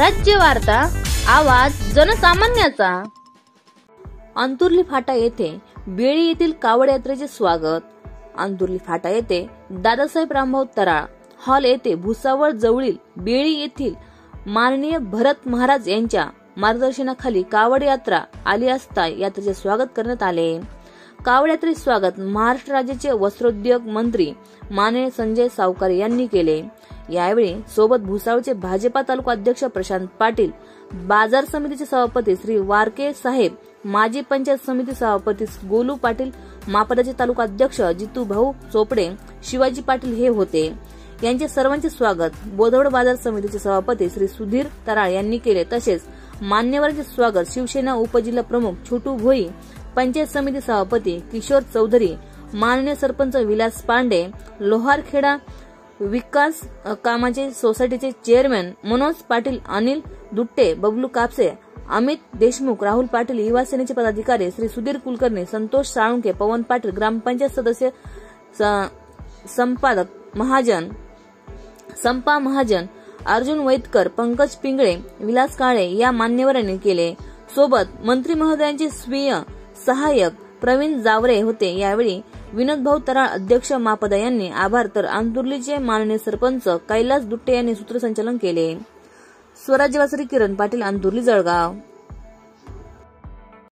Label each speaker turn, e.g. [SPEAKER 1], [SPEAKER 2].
[SPEAKER 1] स्वराज्य वार्ता, आवाज जनसामान्याचा। अंतुर्ली फाटा येथे बेळी येथील कावड यात्रेचे स्वागत। अंतुर्ली फाटा येथे दादासाहेब रामभाऊ तराळ हॉल येथे भुसावळ जवळील बेळी येथील माननीय भरत महाराज यांच्या मार्गदर्शनाखाली कावड यात्रा आली असता यात्रेचे स्वागत करण्यात आले। कावड यात्रेचे स्वागत महाराष्ट्र राज्याचे वस्त्रोद्योग मंत्री माननीय संजय सावकार यांनी केले। यावेळी सोबत भुसावळचे भाजपा तालुका अध्यक्ष प्रशांत पाटील, बाजार समितीचे सभापती श्री वारके साहेब, माजी पंचायत समिती सभापती गोलू पाटील, मापदाचे तालुका अध्यक्ष जितू भाऊ चोपडे, शिवाजी पाटील हे होते। यांचे सर्वांचे स्वागत बोदवड बाजार समितीचे सभापती श्री सुधीर तराळ यांनी केले। तसेच मान्यवरांचे स्वागत शिवसेना उपजिल्हा प्रमुख छोटू भोई, पंचायत समिती सभापती किशोर चौधरी, माननीय सरपंच विलास पांडे, लोहारखेडा विकास कामाचे सोसायटीचे चेअरमॅन मनोज पाटील, अनिल दुट्टे, बबलू कापसे, अमित देशमुख, राहुल पाटील, युवा सेनेचे पदाधिकारी श्री सुधीर कुलकर्णी, संतोष साळुंके, पवन पाटील, ग्रामपंचायत सदस्य संपादक महाजन, संपा महाजन, अर्जुन वैदकर, पंकज पिंगळे, विलास काळे या मान्यवरांनी केले। सोबत मंत्री महोदयांचे स्वीय सहाय्यक प्रवीण जावरे होते। यावेळी विनोद भाऊ तराळ अध्यक्ष मापदा यांनी आभार तर अंतुर्लीचे माननीय सरपंच कैलास दुट्टे यांनी सूत्रसंचालन केले। स्वराज्यवासी किरण पाटील, अंतुर्ली, जळगाव।